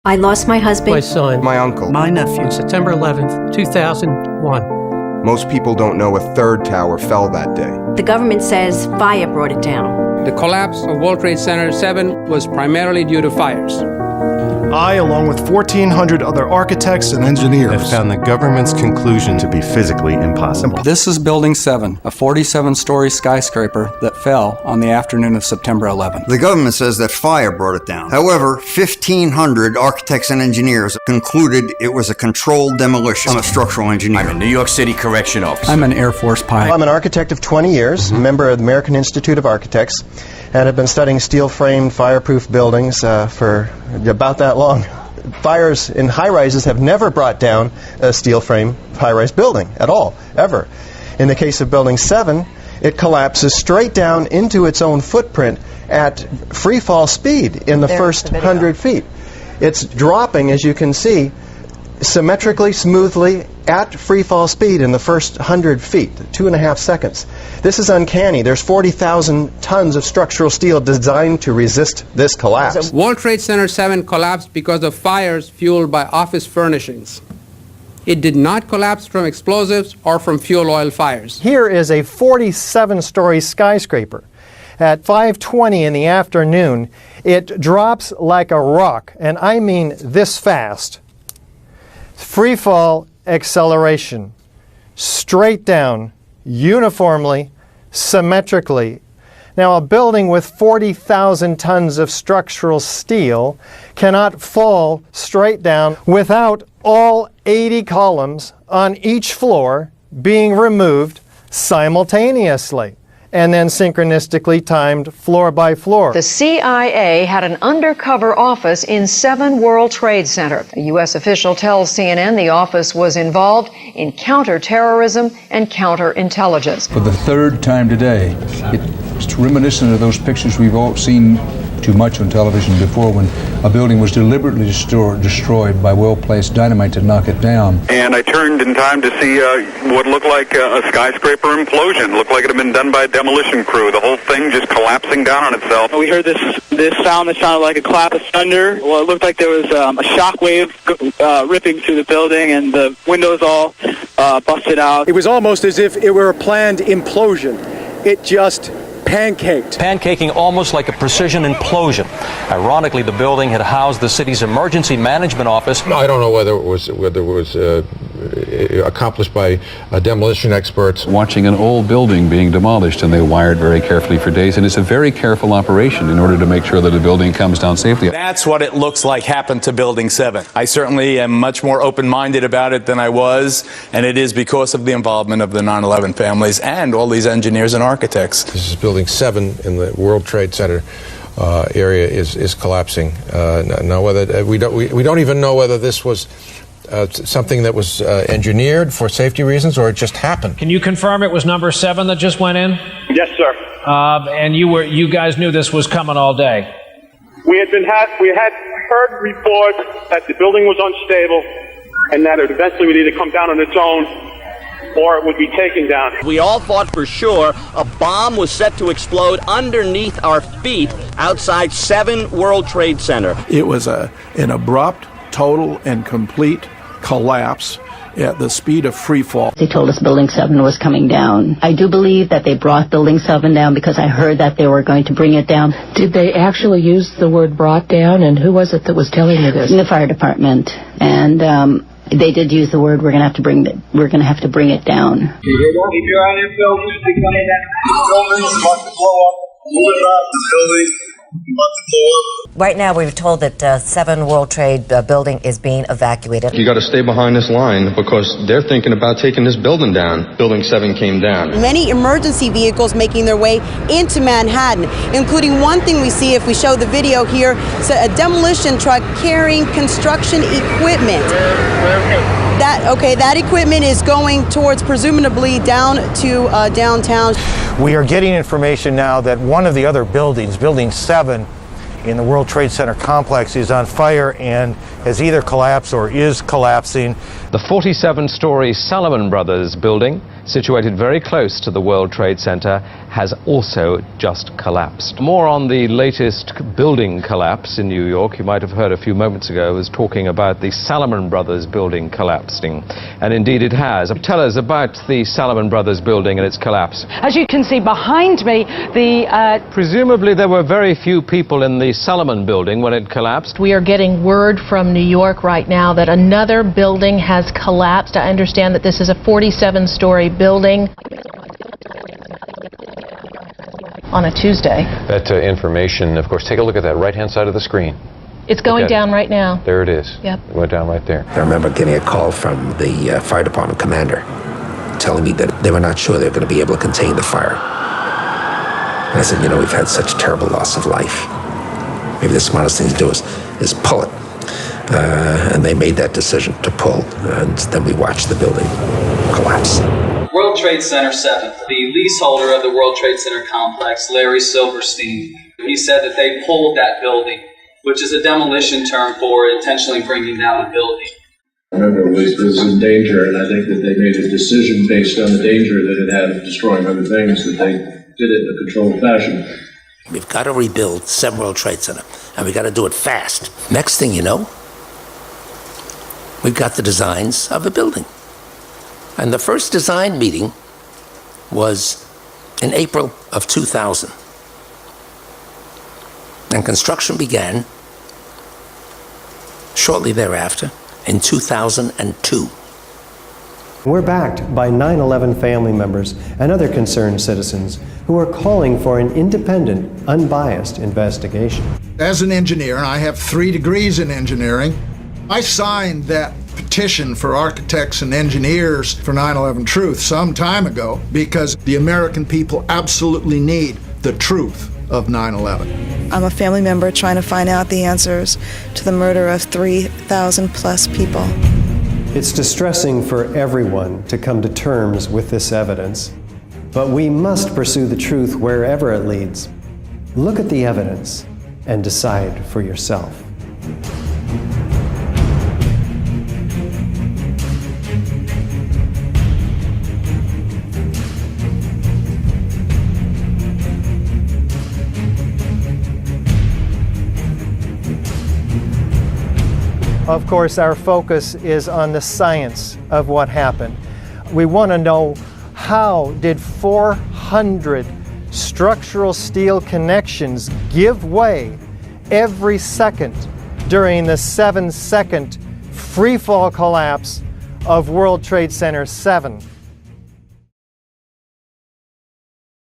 I lost my husband, my son, my uncle, my nephew. on September 11th, 2001. Most people don't know a third tower fell that day. The government says fire brought it down. The collapse of World Trade Center 7 was primarily due to fires. I, along with 1,400 other architects and engineers, have found the government's conclusion to be physically impossible. This is Building 7, a 47-story skyscraper that fell on the afternoon of September 11th. The government says that fire brought it down. However, 1,500 architects and engineers concluded it was a controlled demolition. I'm a structural engineer. I'm a New York City correction officer. I'm an Air Force pilot. I'm an architect of 20 years, member of the American Institute of Architects, and have been studying steel-framed, fireproof buildings for about that long. Fires in high-rises have never brought down a steel-frame high-rise building at all, ever. In the case of Building 7, it collapses straight down into its own footprint at free-fall speed in the first 100 feet. It's dropping, as you can see, symmetrically, smoothly, at free-fall speed in the first 100 feet, 2.5 seconds. This is uncanny. There's 40,000 tons of structural steel designed to resist this collapse. World Trade Center 7 collapsed because of fires fueled by office furnishings. It did not collapse from explosives or from fuel oil fires. Here is a 47-story skyscraper. At 5:20 in the afternoon, it drops like a rock, and I mean this fast. Free fall acceleration, straight down, uniformly, symmetrically. Now, a building with 40,000 tons of structural steel cannot fall straight down without all 80 columns on each floor being removed simultaneously, and then synchronistically timed floor by floor. The CIA had an undercover office in 7 World Trade Center. A U.S. official tells CNN the office was involved in counterterrorism and counterintelligence. For the third time today, it's reminiscent of those pictures we've all seen too much on television before, when a building was deliberately destroyed by well-placed dynamite to knock it down. And I turned in time to see what looked like a skyscraper implosion. Looked like it had been done by a demolition crew. The whole thing just collapsing down on itself. We heard this sound that sounded like a clap of thunder. Well, it looked like there was a shock wave ripping through the building, and the windows all busted out. It was almost as if it were a planned implosion. It just pancaked. Pancaking almost like a precision implosion. Ironically, the building had housed the city's emergency management office. I don't know whether it was accomplished by demolition experts. Watching an old building being demolished, and they wired very carefully for days, and it's a very careful operation in order to make sure that the building comes down safely. That's what it looks like happened to Building 7. I certainly am much more open-minded about it than I was, and it is because of the involvement of the 9/11 families and all these engineers and architects. This is Building 7 in the World Trade Center area is collapsing. Now, whether we don't even know whether this was something that was engineered for safety reasons, or it just happened. Can you confirm it was number 7 that just went in? Yes, sir. And you guys knew this was coming all day? We had heard reports that the building was unstable and that it eventually would either come down on its own or it would be taken down. We all thought for sure a bomb was set to explode underneath our feet outside 7 World Trade Center. It was an abrupt, total, and complete collapse at the speed of free fall. They told us Building 7 was coming down. I do believe that they brought Building 7 down because I heard that they were going to bring it down. Did they actually use the word brought down, and who was it that was telling you this? The fire department. And they did use the word, we're going to have to bring it down. Keep your eye on your buildings. They're coming down. Buildings about to blow up. Moving up. The building about to blow up. Right now, we've told that 7 World Trade building is being evacuated. You got to stay behind this line because they're thinking about taking this building down. Building 7 came down. Many emergency vehicles making their way into Manhattan, including one thing we see if we show the video here, a demolition truck carrying construction equipment. That equipment is going towards, presumably, down to downtown. We are getting information now that one of the other buildings, Building 7, in the World Trade Center complex is on fire and has either collapsed or is collapsing. The 47-story Salomon Brothers building, situated very close to the World Trade Center, has also just collapsed. More on the latest building collapse in New York. You might have heard a few moments ago I was talking about the Salomon Brothers building collapsing. And indeed it has. Tell us about the Salomon Brothers building and its collapse. As you can see behind me, Presumably there were very few people in the Salomon building when it collapsed. We are getting word from New York right now that another building has collapsed. I understand that this is a 47-story building on a Tuesday. That information, of course, take a look at that right-hand side of the screen. It's going down right now. There it is. Yep. It went down right there. I remember getting a call from the fire department commander telling me that they were not sure they were going to be able to contain the fire. And I said, you know, we've had such terrible loss of life. Maybe the smartest thing to do is pull it. And they made that decision to pull, and then we watched the building collapse. World Trade Center 7, the leaseholder of the World Trade Center complex, Larry Silverstein, he said that they pulled that building, which is a demolition term for intentionally bringing down a building. Remember, it was in danger, and I think that they made a decision based on the danger that it had of destroying other things, that they did it in a controlled fashion. We've got to rebuild 7 World Trade Center, and we've got to do it fast. Next thing you know, we've got the designs of the building. And the first design meeting was in April of 2000. And construction began shortly thereafter in 2002. We're backed by 9/11 family members and other concerned citizens who are calling for an independent, unbiased investigation. As an engineer, and I have 3 degrees in engineering, I signed that petition for architects and engineers for 9/11 Truth some time ago because the American people absolutely need the truth of 9/11. I'm a family member trying to find out the answers to the murder of 3,000 plus people. It's distressing for everyone to come to terms with this evidence, but we must pursue the truth wherever it leads. Look at the evidence and decide for yourself. Of course, our focus is on the science of what happened. We want to know, how did 400 structural steel connections give way every second during the 7-second free fall collapse of World Trade Center 7?